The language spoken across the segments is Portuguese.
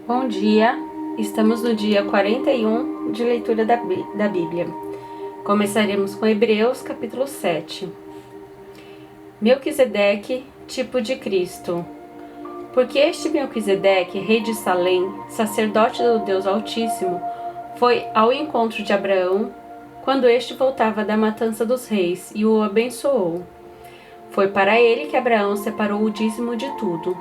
Bom dia, estamos no dia 41 de leitura da Bíblia. Começaremos com Hebreus capítulo 7. Melquisedeque, tipo de Cristo. Porque este Melquisedeque, rei de Salém, sacerdote do Deus Altíssimo, foi ao encontro de Abraão quando este voltava da matança dos reis e o abençoou. Foi para ele que Abraão separou o dízimo de tudo.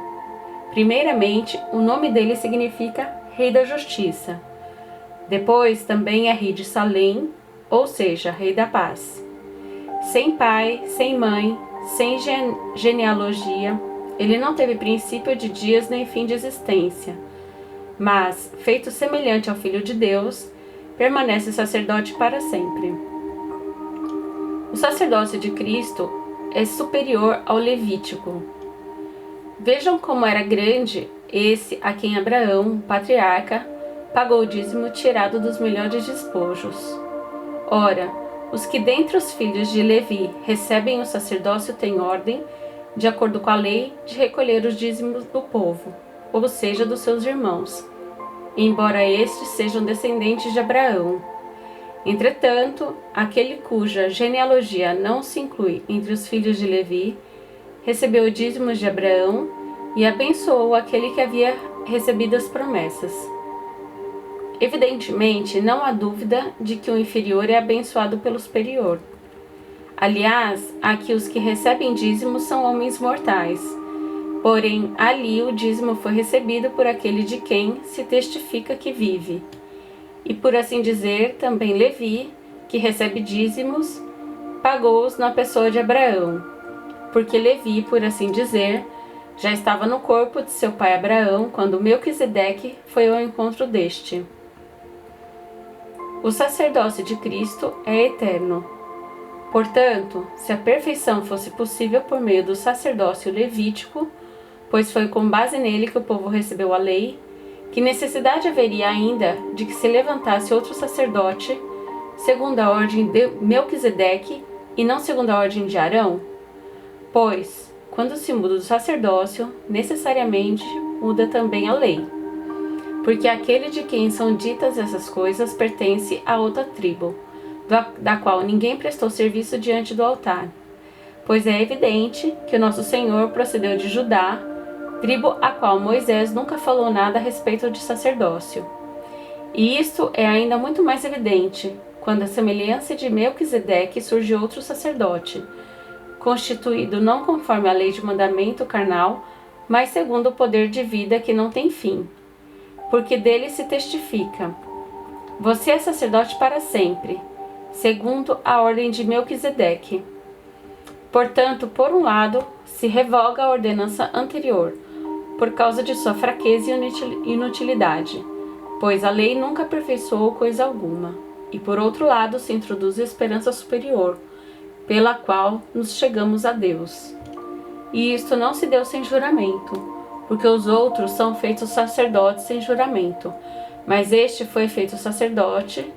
Primeiramente, o nome dele significa Rei da Justiça. Depois, também é rei de Salém, ou seja, Rei da Paz. Sem pai, sem mãe, sem genealogia, ele não teve princípio de dias nem fim de existência. Mas, feito semelhante ao Filho de Deus, permanece sacerdote para sempre. O sacerdócio de Cristo é superior ao levítico. Vejam como era grande esse a quem Abraão, patriarca, pagou o dízimo tirado dos melhores despojos. Ora, os que dentre os filhos de Levi recebem o sacerdócio têm ordem, de acordo com a lei, de recolher os dízimos do povo, ou seja, dos seus irmãos, embora estes sejam descendentes de Abraão. Entretanto, aquele cuja genealogia não se inclui entre os filhos de Levi, recebeu o dízimo de Abraão e abençoou aquele que havia recebido as promessas. Evidentemente, não há dúvida de que o inferior é abençoado pelo superior. Aliás, aqui os que recebem dízimo são homens mortais. Porém, ali o dízimo foi recebido por aquele de quem se testifica que vive. E por assim dizer, também Levi, que recebe dízimos, pagou-os na pessoa de Abraão. Porque Levi, por assim dizer, já estava no corpo de seu pai Abraão quando Melquisedeque foi ao encontro deste. O sacerdócio de Cristo é eterno. Portanto, se a perfeição fosse possível por meio do sacerdócio levítico, pois foi com base nele que o povo recebeu a lei, que necessidade haveria ainda de que se levantasse outro sacerdote, segundo a ordem de Melquisedeque e não segundo a ordem de Arão? Pois, quando se muda o sacerdócio, necessariamente muda também a lei. Porque aquele de quem são ditas essas coisas pertence a outra tribo, da qual ninguém prestou serviço diante do altar. Pois é evidente que o nosso Senhor procedeu de Judá, tribo a qual Moisés nunca falou nada a respeito de sacerdócio. E isto é ainda muito mais evidente, quando a semelhança de Melquisedeque surge outro sacerdote, constituído não conforme a lei de mandamento carnal, mas segundo o poder de vida que não tem fim. Porque dele se testifica: você é sacerdote para sempre, segundo a ordem de Melquisedeque. Portanto, por um lado, se revoga a ordenança anterior, por causa de sua fraqueza e inutilidade, pois a lei nunca aperfeiçoou coisa alguma. E por outro lado, se introduz a esperança superior, pela qual nos chegamos a Deus. E isto não se deu sem juramento, porque os outros são feitos sacerdotes sem juramento, mas este foi feito sacerdote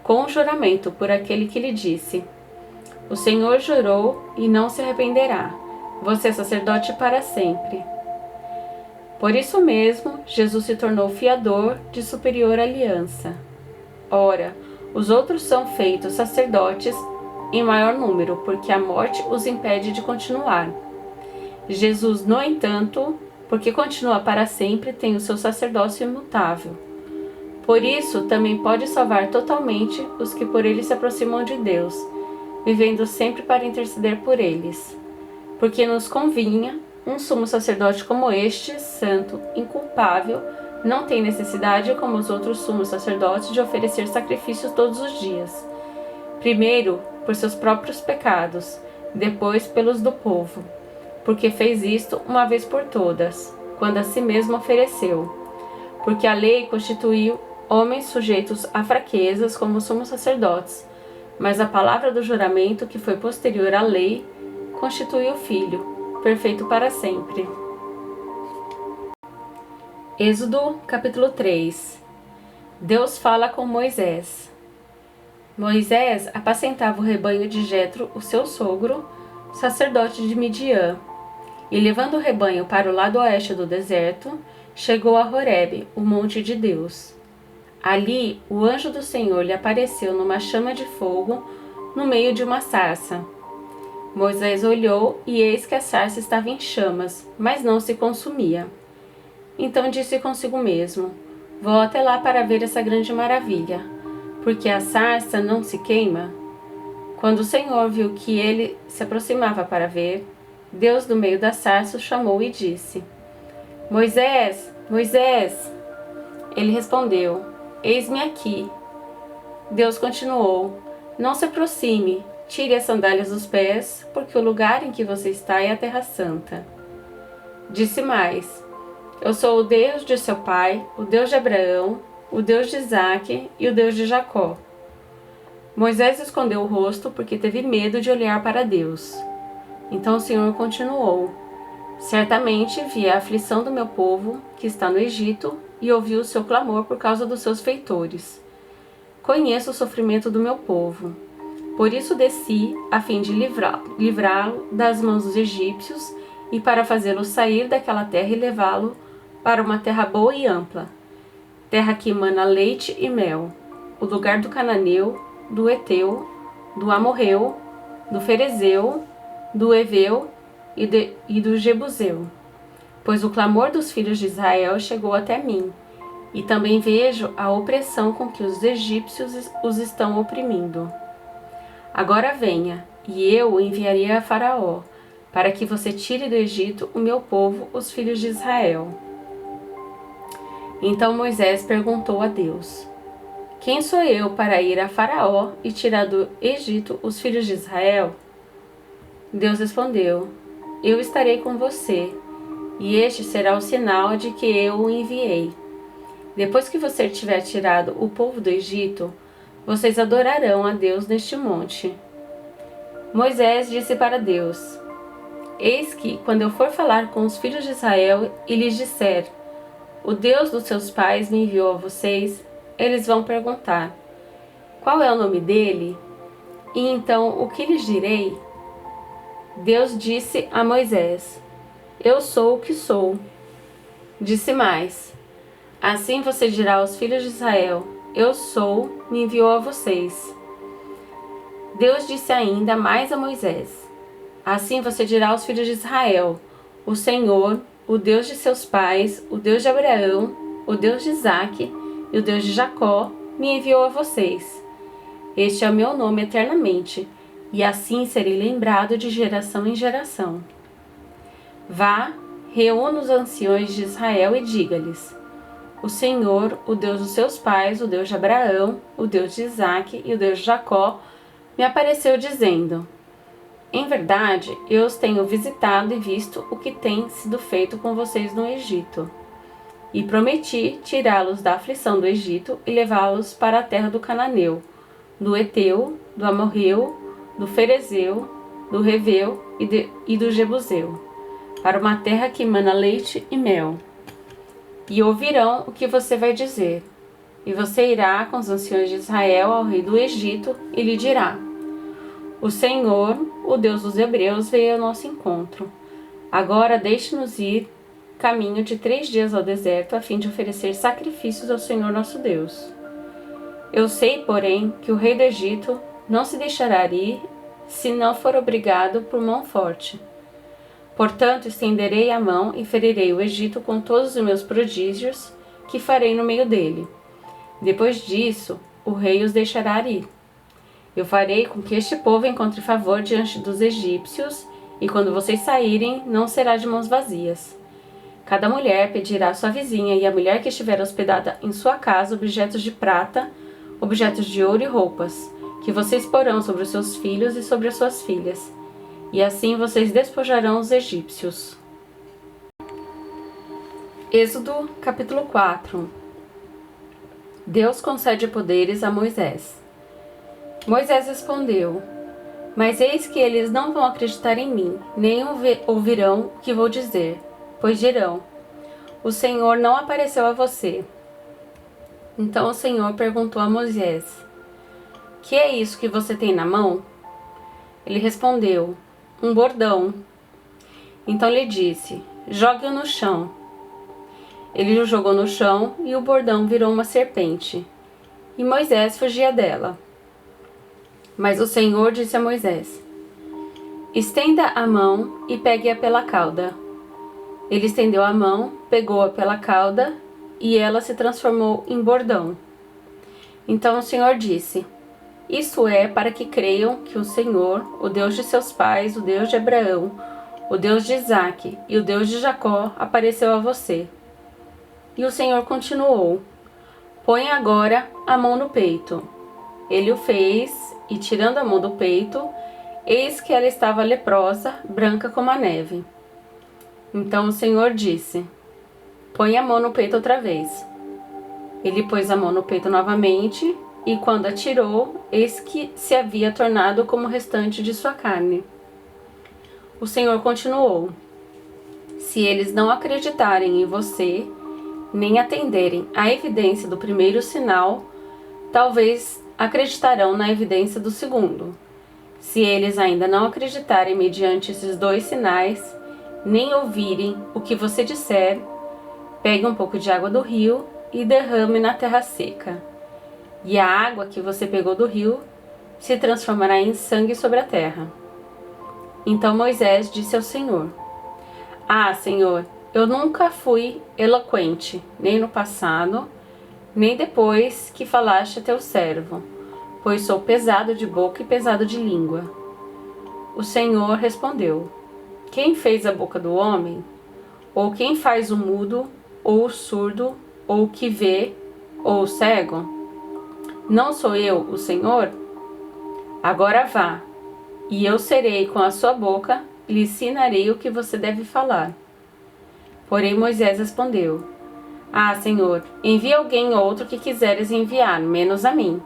com juramento por aquele que lhe disse: o Senhor jurou e não se arrependerá, você é sacerdote para sempre. Por isso mesmo, Jesus se tornou fiador de superior aliança. Ora, os outros são feitos sacerdotes em maior número, porque a morte os impede de continuar. Jesus, no entanto, porque continua para sempre, tem o seu sacerdócio imutável. Por isso, também pode salvar totalmente os que por ele se aproximam de Deus, vivendo sempre para interceder por eles. Porque nos convinha um sumo sacerdote como este, santo, inculpável, não tem necessidade, como os outros sumos sacerdotes, de oferecer sacrifícios todos os dias. Primeiro, por seus próprios pecados, depois pelos do povo, porque fez isto uma vez por todas, quando a si mesmo ofereceu. Porque a lei constituiu homens sujeitos a fraquezas como sumos sacerdotes, mas a palavra do juramento, que foi posterior à lei, constitui o Filho, perfeito para sempre. Êxodo capítulo 3. Deus fala com Moisés. Moisés apacentava o rebanho de Jetro, o seu sogro, sacerdote de Midian, e levando o rebanho para o lado oeste do deserto, chegou a Horebe, o monte de Deus. Ali, o anjo do Senhor lhe apareceu numa chama de fogo no meio de uma sarça. Moisés olhou e eis que a sarça estava em chamas, mas não se consumia. Então disse consigo mesmo: vou até lá para ver essa grande maravilha, porque a sarça não se queima. Quando o Senhor viu que ele se aproximava para ver, Deus do meio da sarça o chamou e disse: Moisés, Moisés! Ele respondeu: eis-me aqui. Deus continuou: não se aproxime, tire as sandálias dos pés, porque o lugar em que você está é a terra santa. Disse mais: eu sou o Deus de seu pai, o Deus de Abraão, o Deus de Isaque e o Deus de Jacó. Moisés escondeu o rosto porque teve medo de olhar para Deus. Então o Senhor continuou: certamente vi a aflição do meu povo, que está no Egito, e ouvi o seu clamor por causa dos seus feitores. Conheço o sofrimento do meu povo. Por isso desci, a fim de livrá-lo das mãos dos egípcios, e para fazê-lo sair daquela terra e levá-lo para uma terra boa e ampla, terra que emana leite e mel, o lugar do cananeu, do Eteu, do Amorreu, do Ferezeu, do Eveu e do Jebuseu. Pois o clamor dos filhos de Israel chegou até mim, e também vejo a opressão com que os egípcios os estão oprimindo. Agora venha, e eu o enviarei a Faraó, para que você tire do Egito o meu povo, os filhos de Israel. Então Moisés perguntou a Deus: quem sou eu para ir a Faraó e tirar do Egito os filhos de Israel? Deus respondeu: eu estarei com você, e este será o sinal de que eu o enviei. Depois que você tiver tirado o povo do Egito, vocês adorarão a Deus neste monte. Moisés disse para Deus: eis que, quando eu for falar com os filhos de Israel e lhes disser: o Deus dos seus pais me enviou a vocês, eles vão perguntar: qual é o nome dele? E então o que lhes direi? Deus disse a Moisés: eu sou o que sou. Disse mais: assim você dirá aos filhos de Israel: eu sou, me enviou a vocês. Deus disse ainda mais a Moisés: assim você dirá aos filhos de Israel: o Senhor, o Deus de seus pais, o Deus de Abraão, o Deus de Isaque e o Deus de Jacó, me enviou a vocês. Este é o meu nome eternamente, e assim serei lembrado de geração em geração. Vá, reúna os anciões de Israel e diga-lhes: o Senhor, o Deus dos seus pais, o Deus de Abraão, o Deus de Isaque e o Deus de Jacó, me apareceu dizendo: em verdade, eu os tenho visitado e visto o que tem sido feito com vocês no Egito. E prometi tirá-los da aflição do Egito e levá-los para a terra do Cananeu, do Eteu, do Amorreu, do Ferezeu, do Reveu e do Jebuseu, para uma terra que emana leite e mel. E ouvirão o que você vai dizer. E você irá com os anciões de Israel ao rei do Egito e lhe dirá: o Senhor, o Deus dos Hebreus, veio ao nosso encontro. Agora deixe-nos ir caminho de 3 dias ao deserto, a fim de oferecer sacrifícios ao Senhor nosso Deus. Eu sei, porém, que o rei do Egito não se deixará ir se não for obrigado por mão forte. Portanto, estenderei a mão e ferirei o Egito com todos os meus prodígios que farei no meio dele. Depois disso, o rei os deixará ir. Eu farei com que este povo encontre favor diante dos egípcios, e quando vocês saírem, não será de mãos vazias. Cada mulher pedirá à sua vizinha e à mulher que estiver hospedada em sua casa objetos de prata, objetos de ouro e roupas, que vocês porão sobre os seus filhos e sobre as suas filhas. E assim vocês despojarão os egípcios. Êxodo, capítulo 4. Deus concede poderes a Moisés. Moisés respondeu: mas eis que eles não vão acreditar em mim, nem ouvirão o que vou dizer, pois dirão: o Senhor não apareceu a você. Então o Senhor perguntou a Moisés: que é isso que você tem na mão? Ele respondeu: um bordão. Então lhe disse: jogue-o no chão. Ele o jogou no chão e o bordão virou uma serpente. E Moisés fugia dela. Mas o Senhor disse a Moisés: estenda a mão e pegue-a pela cauda. Ele estendeu a mão, pegou-a pela cauda e ela se transformou em bordão. Então o Senhor disse: isso é para que creiam que o Senhor, o Deus de seus pais, o Deus de Abraão, o Deus de Isaque e o Deus de Jacó, apareceu a você. E o Senhor continuou: põe agora a mão no peito. Ele o fez, e tirando a mão do peito, eis que ela estava leprosa, branca como a neve. Então o Senhor disse: põe a mão no peito outra vez. Ele pôs a mão no peito novamente, e quando a tirou, eis que se havia tornado como o restante de sua carne. O Senhor continuou: se eles não acreditarem em você, nem atenderem à evidência do primeiro sinal, talvez acreditarão na evidência do segundo. Se eles ainda não acreditarem mediante esses dois sinais, nem ouvirem o que você disser, pegue um pouco de água do rio e derrame na terra seca. E a água que você pegou do rio se transformará em sangue sobre a terra. Então Moisés disse ao Senhor: ah, Senhor, eu nunca fui eloquente, nem no passado, nem depois que falaste a teu servo, pois sou pesado de boca e pesado de língua. O Senhor respondeu: quem fez a boca do homem? Ou quem faz o mudo, ou o surdo, ou o que vê, ou o cego? Não sou eu, o Senhor? Agora vá, e eu serei com a sua boca e lhe ensinarei o que você deve falar. Porém Moisés respondeu: ah, Senhor, envia alguém outro que quiseres enviar, menos a mim.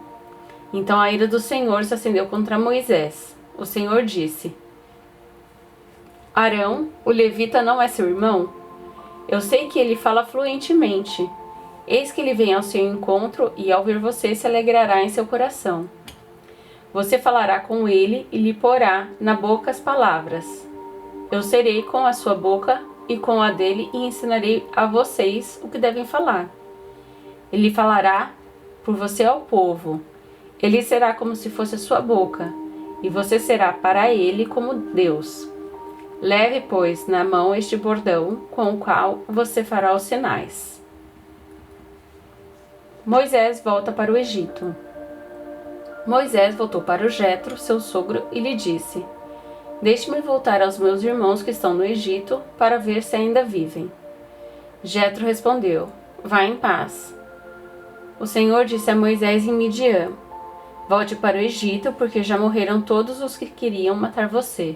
Então a ira do Senhor se acendeu contra Moisés. O Senhor disse: Arão, o levita, não é seu irmão? Eu sei que ele fala fluentemente. Eis que ele vem ao seu encontro e ao ver você se alegrará em seu coração. Você falará com ele e lhe porá na boca as palavras. Eu serei com a sua boca e com a dele e ensinarei a vocês o que devem falar. Ele falará por você ao povo. Ele será como se fosse a sua boca, e você será para ele como Deus. Leve, pois, na mão este bordão com o qual você fará os sinais. Moisés volta para o Egito. Moisés voltou para o Jetro, seu sogro, e lhe disse: deixe-me voltar aos meus irmãos que estão no Egito, para ver se ainda vivem. Jetro respondeu: vá em paz. O Senhor disse a Moisés em Midian: volte para o Egito, porque já morreram todos os que queriam matar você.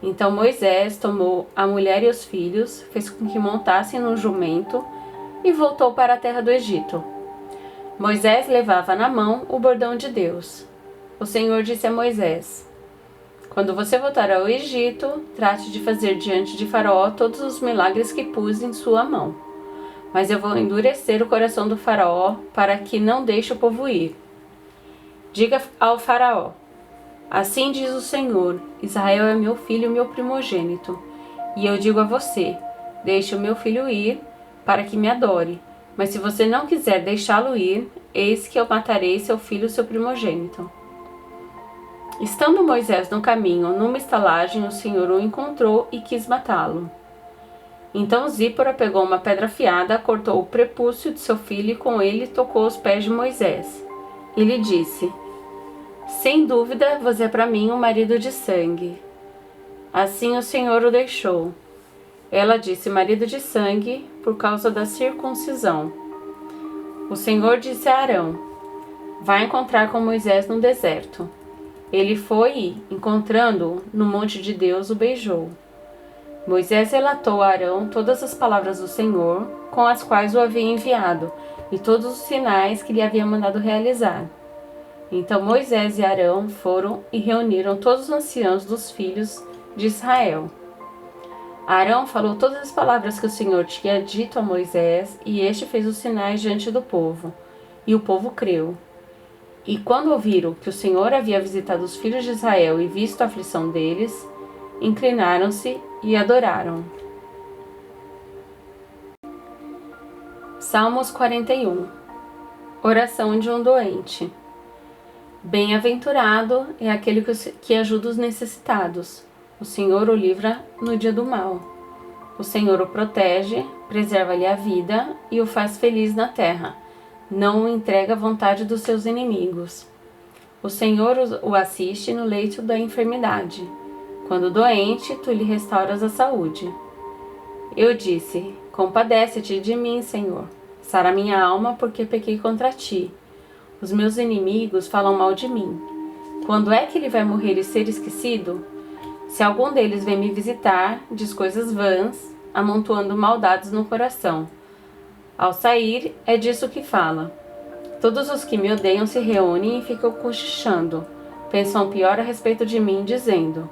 Então Moisés tomou a mulher e os filhos, fez com que montassem num jumento e voltou para a terra do Egito. Moisés levava na mão o bordão de Deus. O Senhor disse a Moisés: quando você voltar ao Egito, trate de fazer diante de Faraó todos os milagres que pus em sua mão. Mas eu vou endurecer o coração do Faraó para que não deixe o povo ir. Diga ao Faraó: assim diz o Senhor, Israel é meu filho, meu primogênito. E eu digo a você: deixe o meu filho ir, para que me adore. Mas se você não quiser deixá-lo ir, eis que eu matarei seu filho, seu primogênito. Estando Moisés no caminho, numa estalagem, o Senhor o encontrou e quis matá-lo. Então Zípora pegou uma pedra afiada, cortou o prepúcio de seu filho e com ele tocou os pés de Moisés. E lhe disse: sem dúvida, você é para mim um marido de sangue. Assim o Senhor o deixou. Ela disse marido de sangue por causa da circuncisão. O Senhor disse a Arão: vai encontrar com Moisés no deserto. Ele foi e, encontrando-o no monte de Deus, o beijou. Moisés relatou a Arão todas as palavras do Senhor, com as quais o havia enviado, e todos os sinais que lhe havia mandado realizar. Então Moisés e Arão foram e reuniram todos os anciãos dos filhos de Israel. Arão falou todas as palavras que o Senhor tinha dito a Moisés, e este fez os sinais diante do povo, e o povo creu. E quando ouviram que o Senhor havia visitado os filhos de Israel e visto a aflição deles, inclinaram-se e adoraram. Salmos 41. Oração de um doente. Bem-aventurado é aquele que ajuda os necessitados. O Senhor o livra no dia do mal. O Senhor o protege, preserva-lhe a vida e o faz feliz na terra. Não o entrega à vontade dos seus inimigos. O Senhor o assiste no leito da enfermidade. Quando doente, tu lhe restauras a saúde. Eu disse: compadece-te de mim, Senhor. Sara minha alma, porque pequei contra ti. Os meus inimigos falam mal de mim. Quando é que ele vai morrer e ser esquecido? Se algum deles vem me visitar, diz coisas vãs, amontoando maldades no coração. Ao sair, é disso que fala. Todos os que me odeiam se reúnem e ficam cochichando. Pensam pior a respeito de mim, dizendo: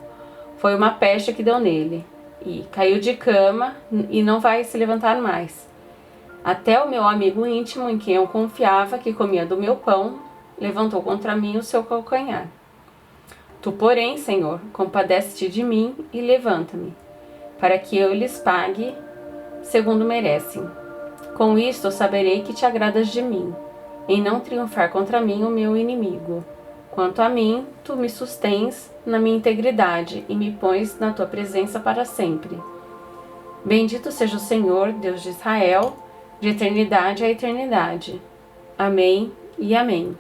foi uma peste que deu nele. E caiu de cama e não vai se levantar mais. Até o meu amigo íntimo, em quem eu confiava, que comia do meu pão, levantou contra mim o seu calcanhar. Tu, porém, Senhor, compadece-te de mim e levanta-me, para que eu lhes pague segundo merecem. Com isto saberei que te agradas de mim, em não triunfar contra mim o meu inimigo. Quanto a mim, tu me sustens na minha integridade e me pões na tua presença para sempre. Bendito seja o Senhor, Deus de Israel, de eternidade a eternidade. Amém e amém.